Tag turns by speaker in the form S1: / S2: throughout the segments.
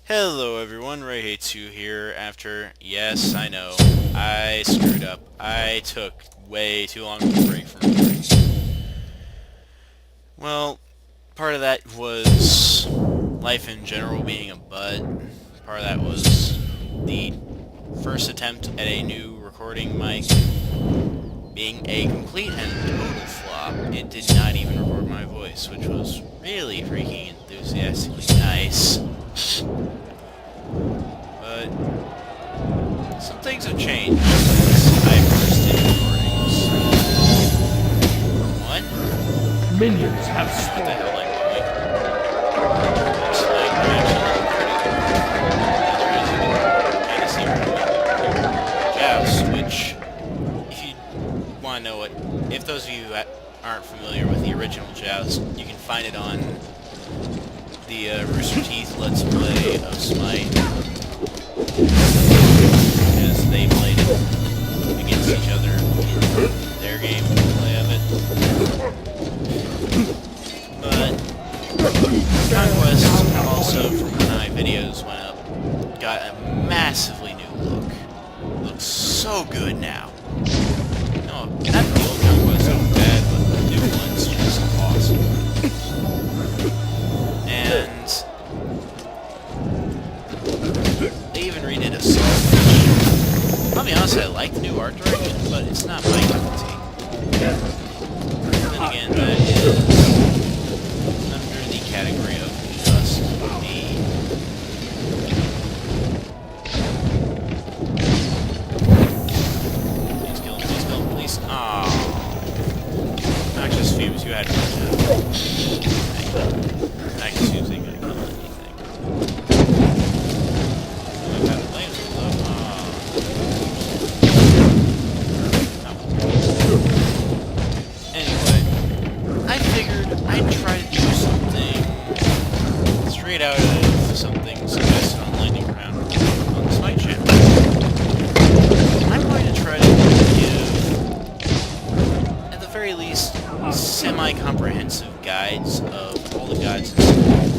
S1: Hello everyone, rayhatesu here after, yes, I know, I screwed up. I took way too long of a break from recording. Well, part of that was life in general being a butt. Part of that was the first attempt at a new recording mic being a complete and total flop. It did not even record my voice, which was really freaking enthusiastically nice. But some things have changed since I first did recordings. For one,
S2: Minions have
S1: what the
S2: spawned.
S1: hell I'm doing. Looks like I'm actually pretty good. As you can kind of see Joust, which, if you want to know what, if those of you that aren't familiar with the original Joust, you can find it on the Rooster Teeth Let's Play of Smite, because they played it against each other in their game play of it. But Conquest also, from when my videos went up, got a massively new look. Looks so good now. No, not the old Conquest so bad, but the new one's just awesome. And they even redid a song. I'll be honest, I like the new art direction, but it's not my cup of tea. Then again, that is under the category of just me. Please kill him, please. Aww. Noxious Fumes, you had one. Noxious Fumes ain't gonna kill anything. Anyway, I figured I'd try to do something straight out of something suggested on Lightning Round on the Smite channel. I'm going to try to give, at the very least, semi-comprehensive guides of all the gods in Smite,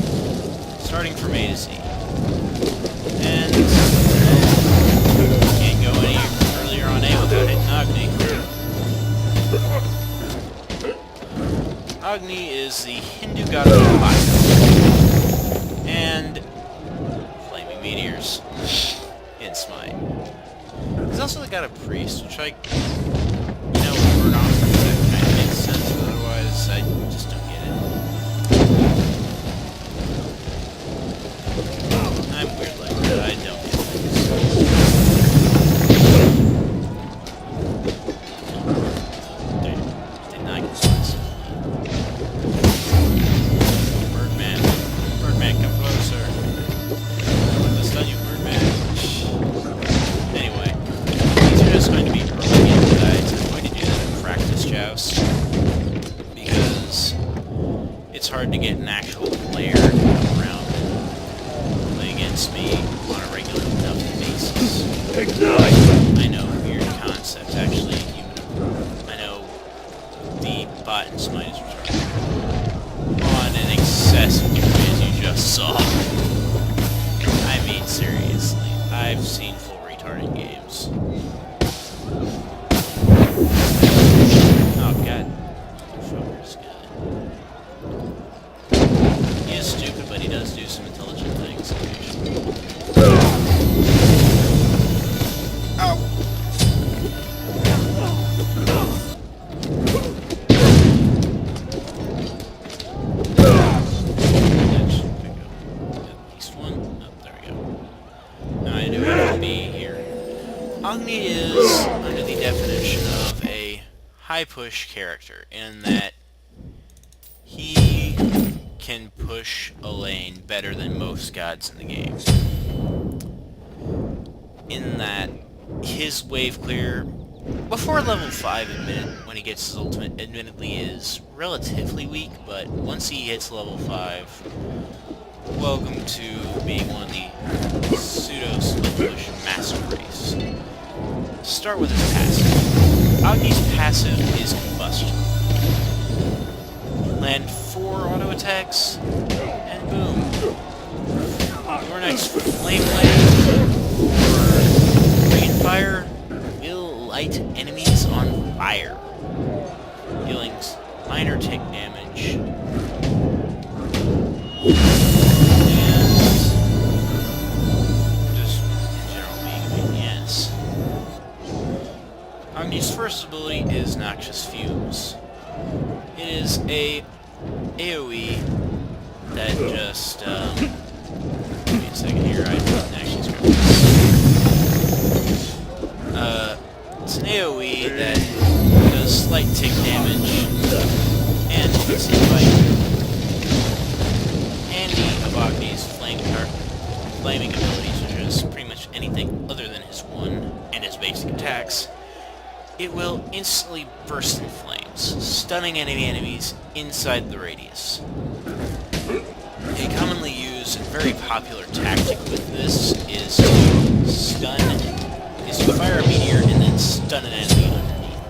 S1: starting from A to Z. And can't go any earlier on A without hitting Agni. Agni is the Hindu god of fire and flaming meteors in Smite. He's also the god of priest, which I, burn off because that kind of makes sense, but otherwise I just don't get it. I'm weird like that, I don't get things. Did not get sliced. Birdman, come closer. Let's stun you, Birdman. Anyway, these are just going to be early game guides. I'm going to do that in practice joust, because it's hard to get an actual player to come around and play against me on a regular enough basis.
S2: Ignite!
S1: I know, weird concept, actually. I know the bot in Smite is retarded. On an excessive degree, as you just saw. I mean, seriously. I've seen full retarded games. Oh, god. Focus guy. He is stupid, but he does do some intelligent things occasionally. Agni is under the definition of a high push character, in that he can push a lane better than most gods in the game. In that his wave clear, before level 5 when he gets his ultimate, admittedly is relatively weak, but once he hits level 5, welcome to being one of the pseudo-split push master race. Start with his passive. Agni's passive is Combustion. Land 4 auto attacks, and boom. Your next flame blade or rain fire will light enemies on fire, dealing minor tick damage. And just in general being a pain in the ass. Agni's first ability is Noxious Fumes. It is a AoE that just, give me a second here, I didn't actually scrap this. It's an AoE that does slight tick damage, and you can see by any of Agni's flaming abilities, which is pretty much anything other than his one and his basic attacks, it will instantly burst in flames, stunning enemy enemies inside the radius. A commonly used and very popular tactic with this is to fire a meteor and then stun an enemy underneath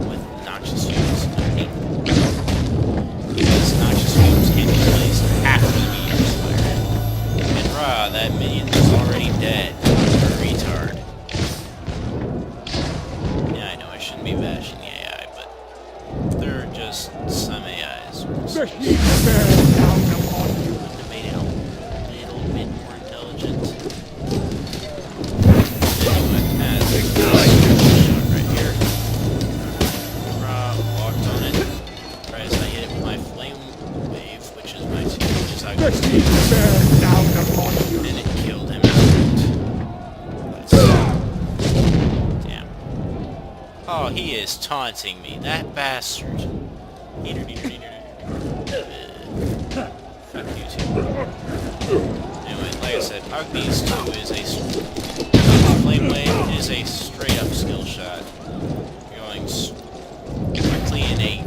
S1: with Noxious Fumes underneath. Because Noxious Fumes can be placed after the meteor is fired. And rah, that minion is already dead. You're a retard. Yeah, I know I shouldn't be bashing the AI, but there are just some AIs.
S2: The heat bears down upon you.
S1: Wouldn't have made it a little bit more intelligent. Right here. Walked on it. Right as I hit it with my flame wave, which is my two, which is
S2: The heat bears down upon you.
S1: and it killed him outright. Damn. Oh, he is taunting me. That bastard. Fuck you too. Anyway, like I said, Agni's 2 is a Flame Wave is a straight up skill shot. Going quickly in a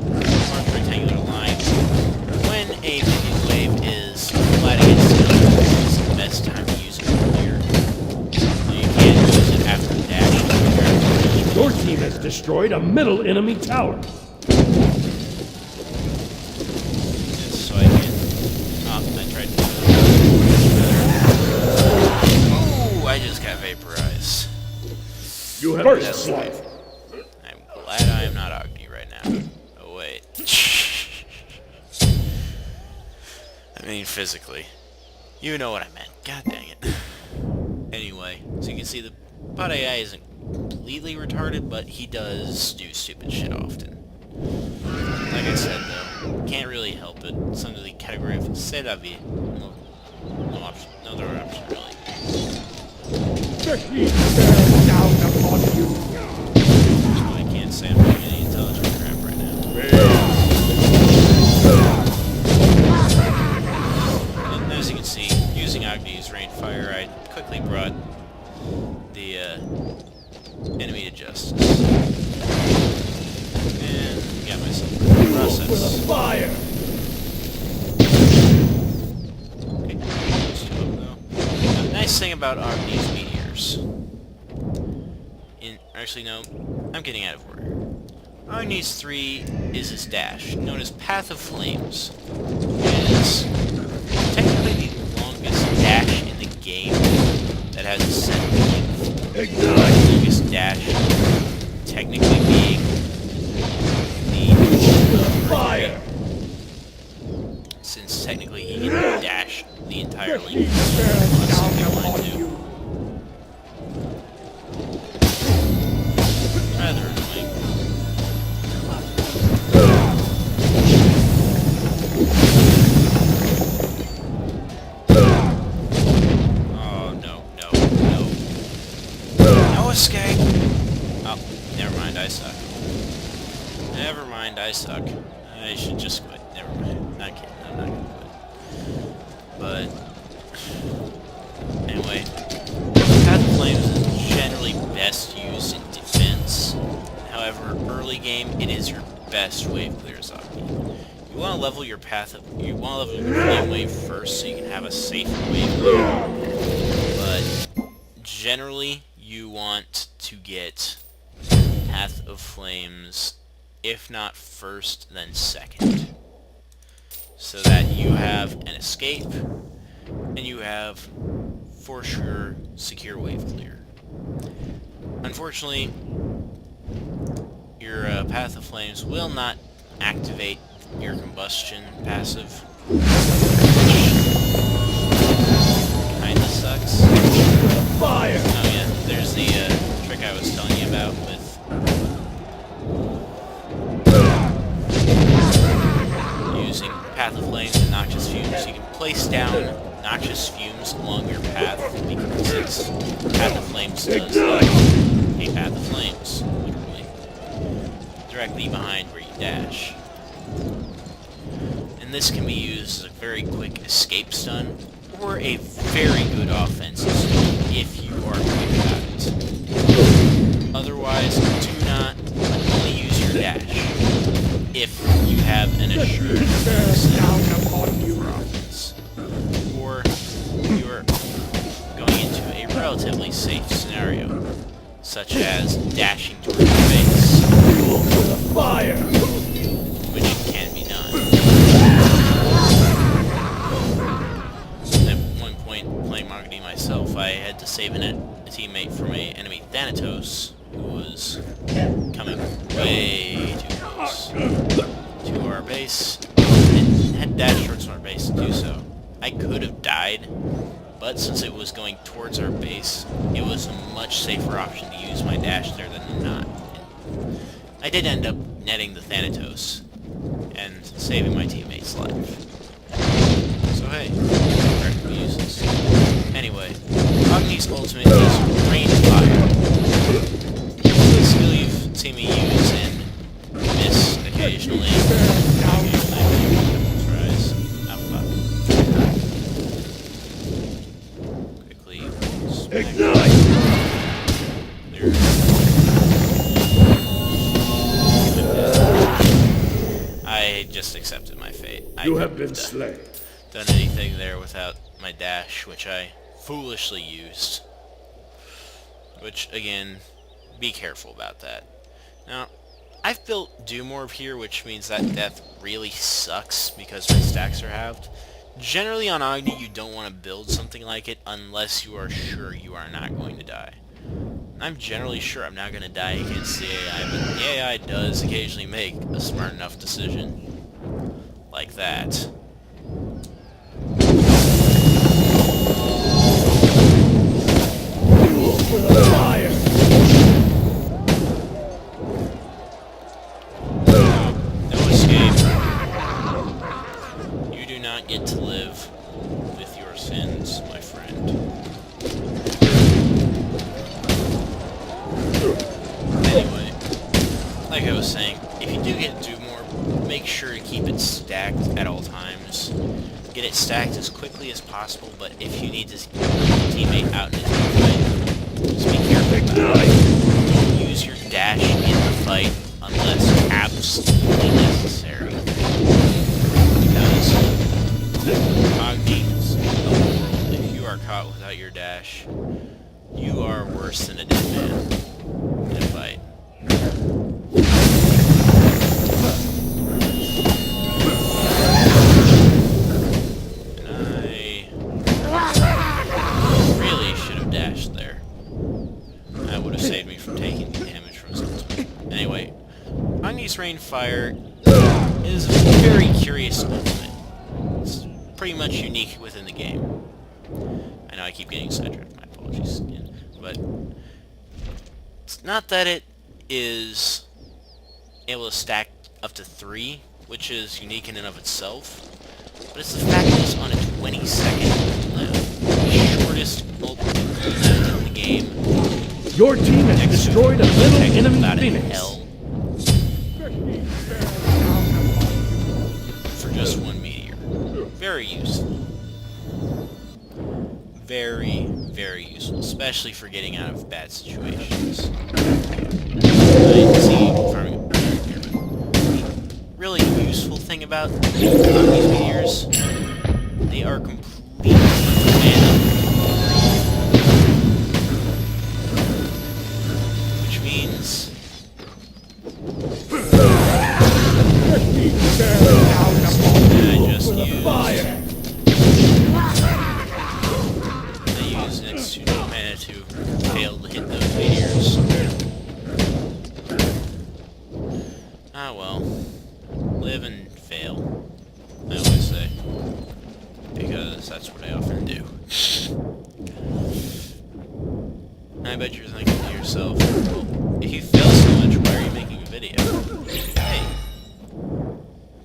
S1: large rectangular line. When a minion wave is flat against the other, it's the best time to use it earlier. So you can't use it after dashing.
S2: Your team has destroyed a middle enemy tower.
S1: Just so I can... Oh, I tried to... Oh, I just got vaporized.
S2: You have
S1: That's life. I'm glad I am not Agni right now. Oh, wait. I mean, physically. You know what I meant. God dang it. Anyway, so you can see the bot AI isn't completely retarded, but he does do stupid shit often. Like I said, though, can't really help it. It's under the category of c'est la vie. No option. No other option, really.
S2: The heat bears down upon you.
S1: That's why I can't say I'm doing any intelligent crap right now. And as you can see, using Agni's rain fire, I quickly brought the enemy to justice. And got myself a process.
S2: Fire!
S1: Okay, those two up though. The nice thing about Agni's meteors... Actually, no, I'm getting out of order. Agni's 3 is his dash, known as Path of Flames. It is technically the longest dash in the game that has a set length. The longest dash technically being the fire. Since technically he can dash the entire length if he wanted to. Rather annoying. Oh, no. No escape! Oh, never mind, I suck. I should just quit. Never mind. Not kidding, I'm not gonna quit. But, anyway, Path of Flames is generally best used in defense. However, early game, it is your best wave clear Agni. You want to level your flame wave first so you can have a safer wave clear. But generally, you want to get Path of Flames, if not first, then second, so that you have an escape and you have for sure secure wave clear. Unfortunately, your Path of Flames will not activate your combustion passive, which kinda sucks.
S2: Fire!
S1: Oh yeah, there's the trick I was telling you about with using Path of Flames and Noxious Fumes. You can place down noxious fumes along your path, because Path of Flames does a Path of Flames, literally, directly behind where you dash. And this can be used as a very quick escape stun, or a very good offensive stun if you are quick about it. Otherwise, do not only use your dash if you have an assured offense, or you are going into a relatively safe scenario, such as dashing towards your base,
S2: Fire!
S1: which can be done. At one point, playing Agni myself, I had to save a teammate from an enemy Thanatos who was coming way too close to our base, and had dashed towards our base to do so. I could have died, but since it was going towards our base, it was a much safer option to use my dash there than not. And I did end up netting the Thanatos and saving my teammate's life. So hey, where can we use this? Anyway, Agni's ultimate is Rain Fire. It's a skill you've seen me use and miss occasionally. Rise. Oh, fuck. Quickly.
S2: Ignite!
S1: There. I just accepted my fate.
S2: You have been slain.
S1: Done anything there without my dash, which I foolishly used. Which, again, be careful about that. Now, I've built Doom Orb here, which means that death really sucks because my stacks are halved. Generally on Agni, you don't want to build something like it unless you are sure you are not going to die. I'm generally sure I'm not going to die against the AI, but the AI does occasionally make a smart enough decision like that.
S2: Fire!
S1: No escape. You do not get to live with your sins, my friend. Anyway, like I was saying, if you do get Doom Orb, make sure to keep it stacked at all times. Get it stacked as quickly as possible, but if you need to get your teammate out in a fight, just be careful about it. Don't use your dash in the fight unless absolutely necessary. Because Agni is the world. If you are caught without your dash, you are worse than a dead man in a fight. And I really should have dashed there. That would have saved me from taking damage from his ultimate. Anyway, Agni's Rain Fire is a very curious ultimate. It's pretty much unique within the game. I know I keep getting sidetracked, my apologies again. But it's not that it is able to stack up to 3, which is unique in and of itself, but it's the fact that it's on a 20-second cooldown. The shortest ult cooldown in the game.
S2: Your team has destroyed a little enemy
S1: about
S2: phoenix.
S1: Hell for just one meteor. Very useful. Very, very useful, especially for getting out of bad situations. I see farming really useful thing about these meteors, they are completely random. Which means I just used is next to no mana to fail to hit those meteors. Ah well. Live and fail, I always say. Because that's what I often do. I bet you're thinking to yourself, well, if you fail so much, why are you making a video? Hey,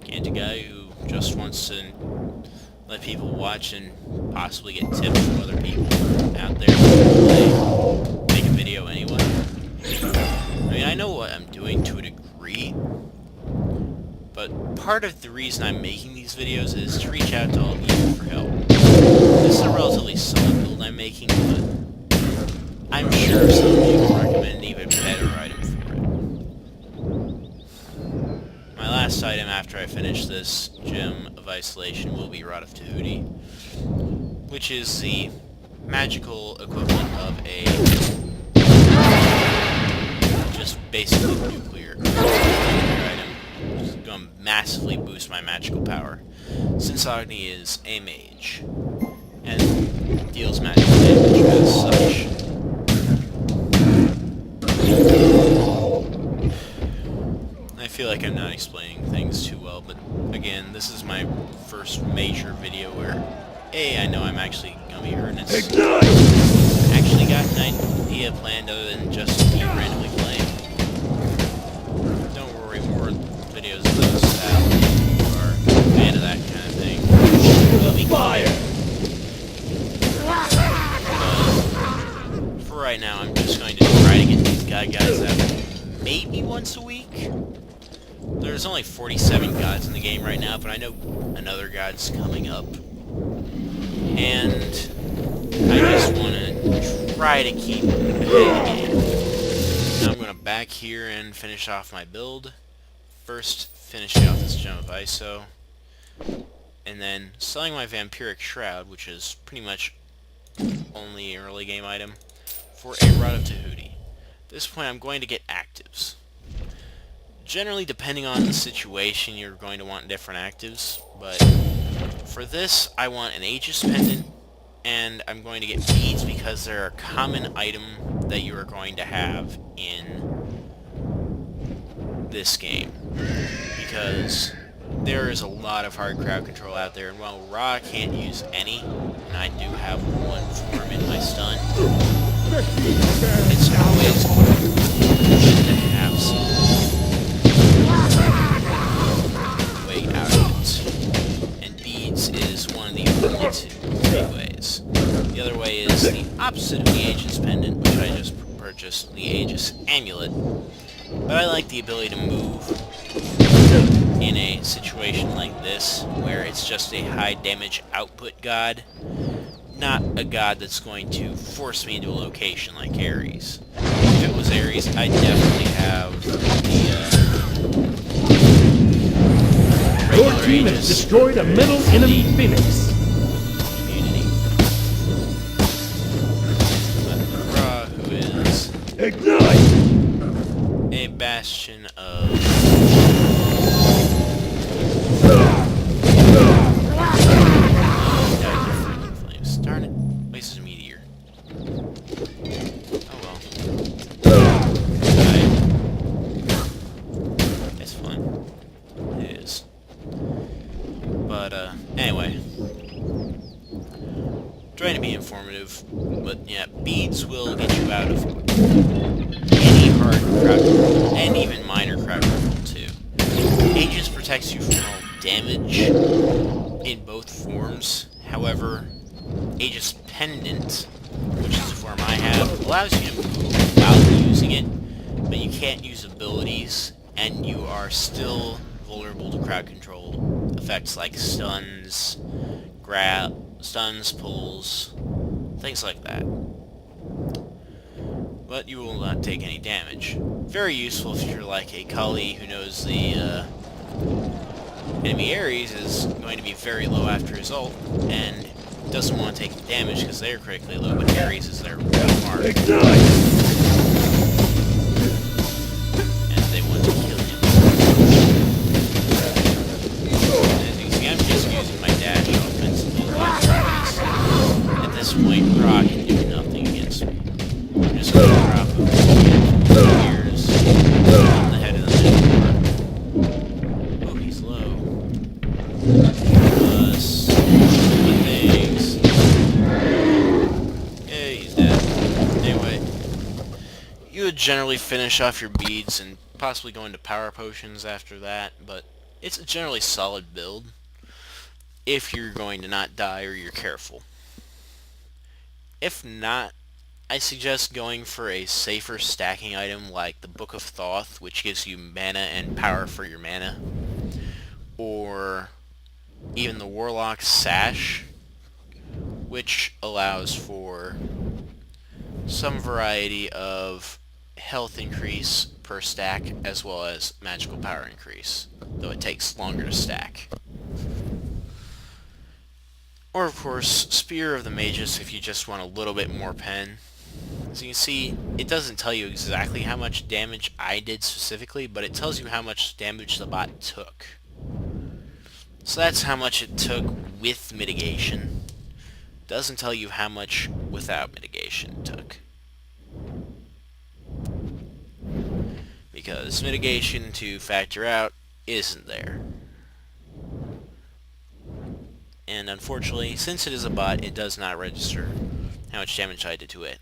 S1: can't a guy who just wants to let people watch and possibly get tips from other people out there make a video anyway? I mean, I know what I'm doing to a degree, but part of the reason I'm making these videos is to reach out to all of you for help. This is a relatively solid build I'm making, but I'm sure some of you can recommend an even better item for it. My last item after I finish this Gem of Isolation will be Rod of Tahuti, which is the magical equivalent of a just basically nuclear item. It's going to massively boost my magical power, since Agni is a mage and deals magical damage as such. I feel like I'm not explaining things too well, but again, this is my first major video where, A, I know I'm actually going to be earnest. Actually got an idea planned other than just me randomly playing. Don't worry, more videos of those style are a fan of that kind of thing. Will be fire! But for right now, I'm just going to try to get these guys out maybe once a week. There's only 47 gods in the game right now, but I know another god's coming up. And I just want to try to keep ahead of the game. Now I'm going to back here and finish off my build. First, finishing off this Gem of ISO. And then selling my Vampiric Shroud, which is pretty much only an early game item, for a Rod of Tahuti. At this point, I'm going to get actives. Generally, depending on the situation, you're going to want different actives, but for this, I want an Aegis Pendant, and I'm going to get beads because they're a common item that you are going to have in this game. Because there is a lot of hard crowd control out there, and while Ra can't use any, and I do have one form in my stun, it's always good to have some way out of it. And beads is one of the only three ways. The other way is the opposite of the Aegis Pendant, which I just purchased, the Aegis Amulet. But I like the ability to move in a situation like this, where it's just a high damage output god, not a god that's going to force me into a location like Ares. If it was Ares, I'd definitely have the
S2: Your team has destroyed a middle enemy Phoenix.
S1: Immunity. But Ra, who is
S2: Ignite!
S1: a bastion of freaking flames. Darn it. Wastes a meteor. Oh well. It's fun. It is. But, anyway. Trying to be informative, but yeah, beads will get you out of any hard crowd control, and even minor crowd control too. Aegis protects you from all damage in both forms. However, Aegis Pendant, which is the form I have, allows you to move while using it, but you can't use abilities, and you are still vulnerable to crowd control effects like stuns, pulls, things like that. But you will not take any damage. Very useful if you're like a Kali who knows the enemy Ares is going to be very low after his ult, and doesn't want to take damage because they're critically low, but Ares is their mark. And they want to kill him. As you can see, I'm just using my dash offensively. At this point, Ra can do You would generally finish off your beads and possibly go into power potions after that, but it's a generally solid build if you're going to not die or you're careful. If not, I suggest going for a safer stacking item like the Book of Thoth, which gives you mana and power for your mana, or even the Warlock's Sash, which allows for some variety of health increase per stack as well as magical power increase, though it takes longer to stack. Or of course, Spear of the Magus if you just want a little bit more pen. As you can see, it doesn't tell you exactly how much damage I did specifically, but it tells you how much damage the bot took. So that's how much it took with mitigation. Doesn't tell you how much without mitigation it took. Because mitigation to factor out isn't there. And unfortunately, since it is a bot, it does not register how much damage I did to it.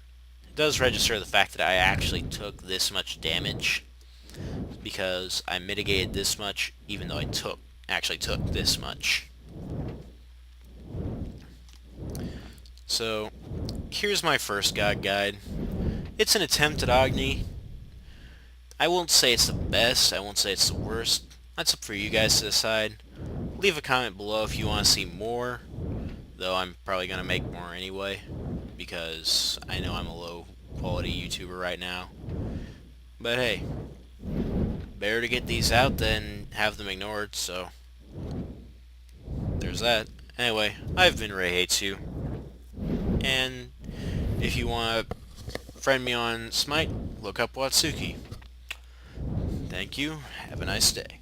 S1: It does register the fact that I actually took this much damage, because I mitigated this much, even though I actually took this much. So, here's my first God Guide. It's an attempt at Agni. I won't say it's the best, I won't say it's the worst. That's up for you guys to decide. Leave a comment below if you want to see more, though I'm probably going to make more anyway, because I know I'm a low quality YouTuber right now. But hey, better to get these out than have them ignored, so there's that. Anyway, I've been rayhatesu, and if you want to friend me on Smite, look up Watsuki. Thank you, have a nice day.